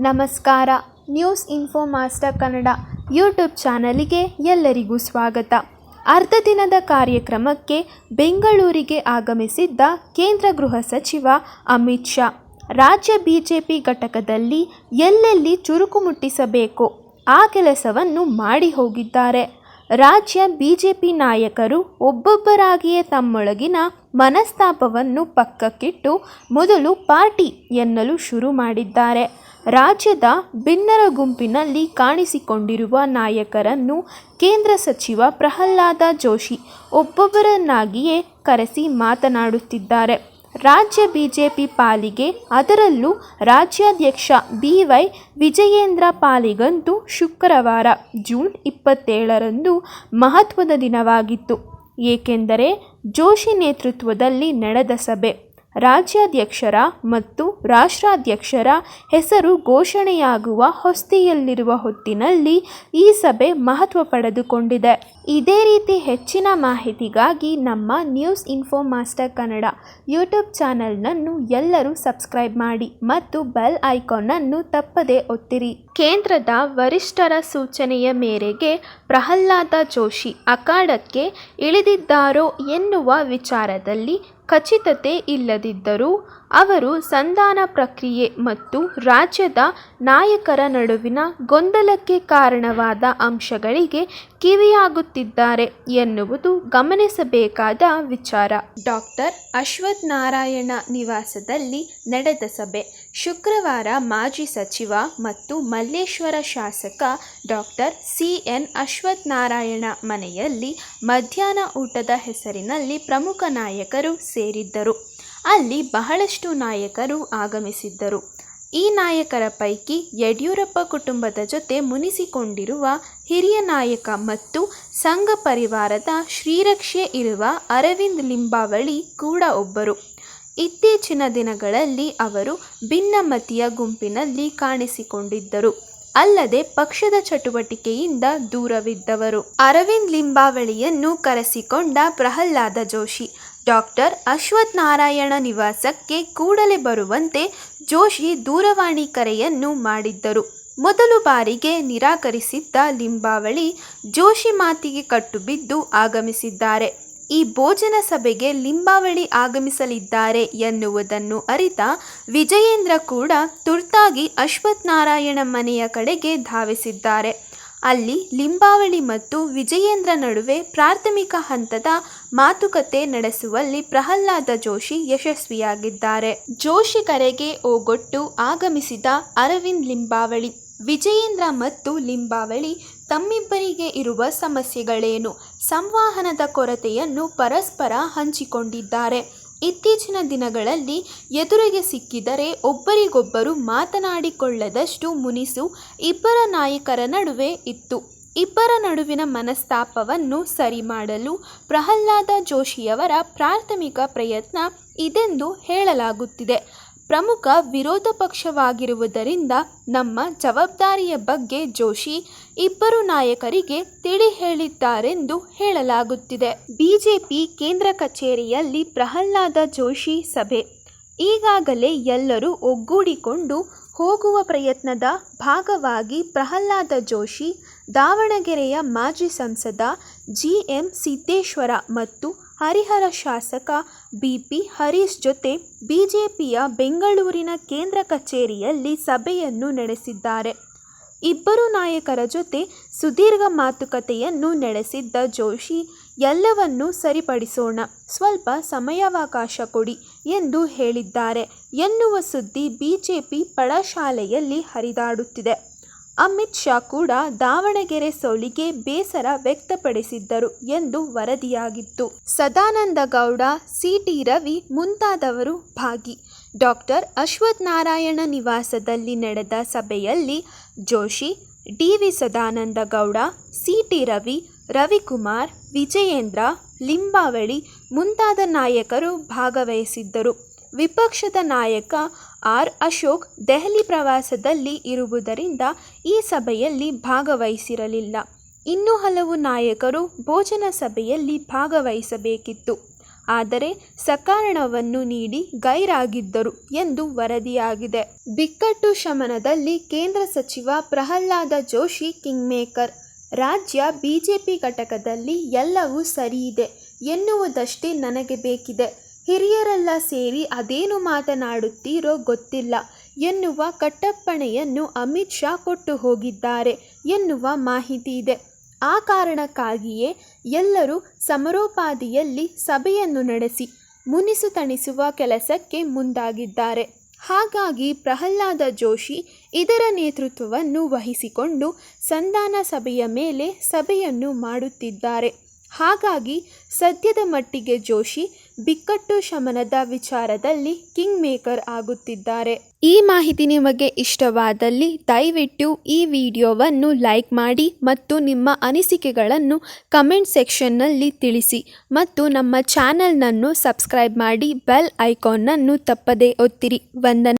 ನಮಸ್ಕಾರ. News info master Kannada YouTube ಚಾನಲಿಗೆ ಎಲ್ಲರಿಗೂ ಸ್ವಾಗತ. ಅರ್ಧ ದಿನದ ಕಾರ್ಯಕ್ರಮಕ್ಕೆ ಬೆಂಗಳೂರಿಗೆ ಆಗಮಿಸಿದ್ದ ಕೇಂದ್ರ ಗೃಹ ಸಚಿವ ಅಮಿತ್ ಶಾ ರಾಜ್ಯ ಬಿಜೆಪಿ ಘಟಕದಲ್ಲಿ ಎಲ್ಲೆಲ್ಲಿ ಚುರುಕು ಮುಟ್ಟಿಸಬೇಕೋ ಆ ಕೆಲಸವನ್ನು ಮಾಡಿ ಹೋಗಿದ್ದಾರೆ. ರಾಜ್ಯ ಬಿಜೆಪಿ ನಾಯಕರು ಒಬ್ಬೊಬ್ಬರಾಗಿಯೇ ತಮ್ಮೊಳಗಿನ ಮನಸ್ತಾಪವನ್ನು ಪಕ್ಕಕ್ಕಿಟ್ಟು ಮೊದಲು ಪಾರ್ಟಿ ಎನ್ನಲು ಶುರು ಮಾಡಿದ್ದಾರೆ. ರಾಜ್ಯದ ಭಿನ್ನರ ಗುಂಪಿನಲ್ಲಿ ಕಾಣಿಸಿಕೊಂಡಿರುವ ನಾಯಕರನ್ನು ಕೇಂದ್ರ ಸಚಿವ ಪ್ರಹ್ಲಾದ ಜೋಶಿ ಒಬ್ಬೊಬ್ಬರನ್ನಾಗಿಯೇ ಕರೆಸಿ ಮಾತನಾಡುತ್ತಿದ್ದಾರೆ. ರಾಜ್ಯ ಬಿಜೆಪಿ ಪಾಲಿಗೆ, ಅದರಲ್ಲೂ ರಾಜ್ಯಾಧ್ಯಕ್ಷ BY ವಿಜಯೇಂದ್ರ ಪಾಲಿಗಂತೂ ಶುಕ್ರವಾರ ಜೂನ್ 27ರಂದು ಮಹತ್ವದ ದಿನವಾಗಿತ್ತು. ಏಕೆಂದರೆ ಜೋಶಿ ನೇತೃತ್ವದಲ್ಲಿ ನಡೆದ ಸಭೆ ರಾಜ್ಯಾಧ್ಯಕ್ಷರ ಮತ್ತು ರಾಷ್ಟ್ರಾಧ್ಯಕ್ಷರ ಹೆಸರು ಘೋಷಣೆಯಾಗುವ ಹೊಸ್ತಿಯಲ್ಲಿರುವ ಹೊತ್ತಿನಲ್ಲಿ ಈ ಸಭೆ ಮಹತ್ವ ಪಡೆದುಕೊಂಡಿದೆ. ಇದೇ ರೀತಿ ಹೆಚ್ಚಿನ ಮಾಹಿತಿಗಾಗಿ ನಮ್ಮ news info master Kannada YouTube ಚಾನೆಲ್ನನ್ನು ಎಲ್ಲರೂ ಸಬ್ಸ್ಕ್ರೈಬ್ ಮಾಡಿ ಮತ್ತು ಬೆಲ್ ಐಕಾನನ್ನು ತಪ್ಪದೇ ಒತ್ತಿರಿ. ಕೇಂದ್ರದ ವರಿಷ್ಠರ ಸೂಚನೆಯ ಮೇರೆಗೆ ಪ್ರಹ್ಲಾದ ಜೋಶಿ ಅಖಾಡಕ್ಕೆ ಇಳಿದಿದ್ದಾರೋ ಎನ್ನುವ ವಿಚಾರದಲ್ಲಿ ಖಚಿತತೆ ಇಲ್ಲದಿದ್ದರೂ ಅವರು ಸಂಧಾನ ಪ್ರಕ್ರಿಯೆ ಮತ್ತು ರಾಜ್ಯದ ನಾಯಕರ ನಡುವಿನ ಗೊಂದಲಕ್ಕೆ ಕಾರಣವಾದ ಅಂಶಗಳಿಗೆ ಕಿವಿಯಾಗುತ್ತಿದ್ದಾರೆ ಎನ್ನುವುದು ಗಮನಿಸಬೇಕಾದ ವಿಚಾರ. ಡಾಕ್ಟರ್ ಅಶ್ವಥ್ ನಾರಾಯಣ ನಿವಾಸದಲ್ಲಿ ನಡೆದ ಸಭೆ ಶುಕ್ರವಾರ ಮಾಜಿ ಸಚಿವ ಮತ್ತು ಮಲ್ಲೇಶ್ವರ ಶಾಸಕ ಡಾಕ್ಟರ್ CN ಅಶ್ವಥ್ ನಾರಾಯಣ ಮನೆಯಲ್ಲಿ ಮಧ್ಯಾಹ್ನ ಊಟದ ಹೆಸರಿನಲ್ಲಿ ಪ್ರಮುಖ ನಾಯಕರು ಸೇರಿದ್ದರು. ಅಲ್ಲಿ ಬಹಳಷ್ಟು ನಾಯಕರು ಆಗಮಿಸಿದ್ದರು. ಈ ನಾಯಕರ ಪೈಕಿ ಯಡಿಯೂರಪ್ಪ ಕುಟುಂಬದ ಜೊತೆ ಮುನಿಸಿಕೊಂಡಿರುವ ಹಿರಿಯ ನಾಯಕ ಮತ್ತು ಸಂಘ ಪರಿವಾರದ ಶ್ರೀರಕ್ಷೆ ಇರುವ ಅರವಿಂದ್ ಲಿಂಬಾವಳಿ ಕೂಡ ಒಬ್ಬರು. ಇತ್ತೀಚಿನ ದಿನಗಳಲ್ಲಿ ಅವರು ಭಿನ್ನಮತೀಯ ಗುಂಪಿನಲ್ಲಿ ಕಾಣಿಸಿಕೊಂಡಿದ್ದರು. ಅಲ್ಲದೆ ಪಕ್ಷದ ಚಟುವಟಿಕೆಯಿಂದ ದೂರವಿದ್ದವರು. ಅರವಿಂದ್ ಲಿಂಬಾವಳಿಯನ್ನು ಕರೆಸಿಕೊಂಡ ಪ್ರಹ್ಲಾದ ಜೋಶಿ ಡಾಕ್ಟರ್ ಅಶ್ವಥ್ ನಾರಾಯಣ ನಿವಾಸಕ್ಕೆ ಕೂಡಲೇ ಬರುವಂತೆ ಜೋಶಿ ದೂರವಾಣಿ ಕರೆಯನ್ನು ಮಾಡಿದ್ದರು. ಮೊದಲು ಬಾರಿಗೆ ನಿರಾಕರಿಸಿದ್ದ ಲಿಂಬಾವಳಿ ಜೋಶಿ ಮಾತಿಗೆ ಕಟ್ಟುಬಿದ್ದು ಆಗಮಿಸಿದ್ದಾರೆ. ಈ ಭೋಜನ ಸಭೆಗೆ ಲಿಂಬಾವಳಿ ಆಗಮಿಸಲಿದ್ದಾರೆ ಎನ್ನುವುದನ್ನು ಅರಿತ ವಿಜಯೇಂದ್ರ ಕೂಡ ತುರ್ತಾಗಿ ಅಶ್ವಥ್ ನಾರಾಯಣ ಮನೆಯ ಕಡೆಗೆ ಧಾವಿಸಿದ್ದಾರೆ. ಅಲ್ಲಿ ಲಿಂಬಾವಳಿ ಮತ್ತು ವಿಜಯೇಂದ್ರ ನಡುವೆ ಪ್ರಾಥಮಿಕ ಹಂತದ ಮಾತುಕತೆ ನಡೆಸುವಲ್ಲಿ ಪ್ರಹ್ಲಾದ ಜೋಶಿ ಯಶಸ್ವಿಯಾಗಿದ್ದಾರೆ. ಜೋಶಿ ಕರೆಗೆ ಓಗೊಟ್ಟು ಆಗಮಿಸಿದ ಅರವಿಂದ್ ಲಿಂಬಾವಳಿ, ವಿಜಯೇಂದ್ರ ಮತ್ತು ಲಿಂಬಾವಳಿ ತಮ್ಮಿಬ್ಬರಿಗೆ ಇರುವ ಸಮಸ್ಯೆಗಳೇನು, ಸಂವಹನದ ಕೊರತೆಯನ್ನು ಪರಸ್ಪರ ಹಂಚಿಕೊಂಡಿದ್ದಾರೆ. ಇತ್ತೀಚಿನ ದಿನಗಳಲ್ಲಿ ಎದುರಿಗೆ ಸಿಕ್ಕಿದರೆ ಒಬ್ಬರಿಗೊಬ್ಬರು ಮಾತನಾಡಿಕೊಳ್ಳದಷ್ಟು ಮುನಿಸು ಇಬ್ಬರ ನಾಯಕರ ನಡುವೆ ಇತ್ತು. ಇಬ್ಬರ ನಡುವಿನ ಮನಸ್ತಾಪವನ್ನು ಸರಿ ಮಾಡಲು ಪ್ರಹ್ಲಾದ ಜೋಶಿಯವರ ಪ್ರಾಥಮಿಕ ಪ್ರಯತ್ನ ಇದೆಂದು ಹೇಳಲಾಗುತ್ತಿದೆ. ಪ್ರಮುಖ ವಿರೋಧ ಪಕ್ಷವಾಗಿರುವುದರಿಂದ ನಮ್ಮ ಜವಾಬ್ದಾರಿಯ ಬಗ್ಗೆ ಜೋಶಿ ಇಬ್ಬರು ನಾಯಕರಿಗೆ ತಿಳಿ ಹೇಳಿದ್ದಾರೆಂದು ಹೇಳಲಾಗುತ್ತಿದೆ. ಬಿಜೆಪಿ ಕೇಂದ್ರ ಕಚೇರಿಯಲ್ಲಿ ಪ್ರಹ್ಲಾದ ಜೋಶಿ ಸಭೆ. ಈಗಾಗಲೇ ಎಲ್ಲರೂ ಒಗ್ಗೂಡಿಕೊಂಡು ಹೋಗುವ ಪ್ರಯತ್ನದ ಭಾಗವಾಗಿ ಪ್ರಹ್ಲಾದ ಜೋಶಿ ದಾವಣಗೆರೆಯ ಮಾಜಿ ಸಂಸದ GM ಸಿದ್ದೇಶ್ವರ ಮತ್ತು ಹರಿಹರ ಶಾಸಕ BP ಹರೀಶ್ ಜೊತೆ ಬಿಜೆಪಿಯ ಬೆಂಗಳೂರಿನ ಕೇಂದ್ರ ಕಚೇರಿಯಲ್ಲಿ ಸಭೆಯನ್ನು ನಡೆಸಿದ್ದಾರೆ. ಇಬ್ಬರು ನಾಯಕರ ಜೊತೆ ಸುದೀರ್ಘ ಮಾತುಕತೆಯನ್ನು ನಡೆಸಿದ್ದ ಜೋಶಿ ಎಲ್ಲವನ್ನೂ ಸರಿಪಡಿಸೋಣ, ಸ್ವಲ್ಪ ಸಮಯಾವಕಾಶ ಕೊಡಿ ಎಂದು ಹೇಳಿದ್ದಾರೆ ಎನ್ನುವ ಸುದ್ದಿ ಬಿಜೆಪಿ ಪಡಸಾಲೆಯಲ್ಲಿ ಹರಿದಾಡುತ್ತಿದೆ. ಅಮಿತ್ ಶಾ ಕೂಡ ದಾವಣಗೆರೆ ಸೋಲಿಗೆ ಬೇಸರ ವ್ಯಕ್ತಪಡಿಸಿದ್ದರು ಎಂದು ವರದಿಯಾಗಿತ್ತು. ಸದಾನಂದ ಗೌಡ, CT ರವಿ ಮುಂತಾದವರು ಭಾಗಿ. ಡಾಕ್ಟರ್ ಅಶ್ವಥ್ ನಾರಾಯಣ ನಿವಾಸದಲ್ಲಿ ನಡೆದ ಸಭೆಯಲ್ಲಿ ಜೋಶಿ, DV ಸದಾನಂದ ಗೌಡ, CT ರವಿ, ರವಿಕುಮಾರ್, ವಿಜಯೇಂದ್ರ, ಲಿಂಬಾವಳಿ ಮುಂತಾದ ನಾಯಕರು ಭಾಗವಹಿಸಿದ್ದರು. ವಿಪಕ್ಷದ ನಾಯಕ R ಅಶೋಕ್ ದೆಹಲಿ ಪ್ರವಾಸದಲ್ಲಿ ಇರುವುದರಿಂದ ಈ ಸಭೆಯಲ್ಲಿ ಭಾಗವಹಿಸಿರಲಿಲ್ಲ. ಇನ್ನೂ ಹಲವು ನಾಯಕರು ಭೋಜನ ಸಭೆಯಲ್ಲಿ ಭಾಗವಹಿಸಬೇಕಿತ್ತು. ಆದರೆ ಸಕಾರಣವನ್ನು ನೀಡಿ ಗೈರಾಗಿದ್ದರು ಎಂದು ವರದಿಯಾಗಿದೆ. ಬಿಕ್ಕಟ್ಟು ಶಮನದಲ್ಲಿ ಕೇಂದ್ರ ಸಚಿವ ಪ್ರಹ್ಲಾದ ಜೋಶಿ ಕಿಂಗ್ಮೇಕರ್. ರಾಜ್ಯ ಬಿಜೆಪಿ ಘಟಕದಲ್ಲಿ ಎಲ್ಲವೂ ಸರಿಯಿದೆ ಎನ್ನುವುದಷ್ಟೇ ನನಗೆ ಬೇಕಿದೆ. ಹಿರಿಯರೆಲ್ಲ ಸೇರಿ ಅದೇನು ಮಾತನಾಡುತ್ತೀರೋ ಗೊತ್ತಿಲ್ಲ ಎನ್ನುವ ಕಟ್ಟಪ್ಪಣೆಯನ್ನು ಅಮಿತ್ ಶಾ ಕೊಟ್ಟು ಹೋಗಿದ್ದಾರೆ ಎನ್ನುವ ಮಾಹಿತಿ ಇದೆ. ಆ ಕಾರಣಕ್ಕಾಗಿಯೇ ಎಲ್ಲರೂ ಸಮರೋಪಾದಿಯಲ್ಲಿ ಸಭೆಯನ್ನು ನಡೆಸಿ ಮುನಿಸು ತಣಿಸುವ ಕೆಲಸಕ್ಕೆ ಮುಂದಾಗಿದ್ದಾರೆ. ಹಾಗಾಗಿ ಪ್ರಹ್ಲಾದ ಜೋಶಿ ಇದರ ನೇತೃತ್ವವನ್ನು ವಹಿಸಿಕೊಂಡು ಸಂಧಾನ ಸಭೆಯ ಮೇಲೆ ಸಭೆಯನ್ನು ಮಾಡುತ್ತಿದ್ದಾರೆ. ಹಾಗಾಗಿ ಸದ್ಯದ ಮಟ್ಟಿಗೆ ಜೋಶಿ ಬಿಕ್ಕಟ್ಟು ಶಮನದ ವಿಚಾರದಲ್ಲಿ ಕಿಂಗ್ ಮೇಕರ್ ಆಗುತ್ತಿದ್ದಾರೆ. ಈ ಮಾಹಿತಿ ನಿಮಗೆ ಇಷ್ಟವಾದಲ್ಲಿ ದಯವಿಟ್ಟು ಈ ವಿಡಿಯೋವನ್ನು ಲೈಕ್ ಮಾಡಿ ಮತ್ತು ನಿಮ್ಮ ಅನಿಸಿಕೆಗಳನ್ನು ಕಮೆಂಟ್ ಸೆಕ್ಷನ್ನಲ್ಲಿ ತಿಳಿಸಿ ಮತ್ತು ನಮ್ಮ ಚಾನೆಲ್ನನ್ನು ಸಬ್ಸ್ಕ್ರೈಬ್ ಮಾಡಿ ಬೆಲ್ ಐಕಾನ್ನನ್ನು ತಪ್ಪದೇ ಒತ್ತಿರಿ. ವಂದನೆ.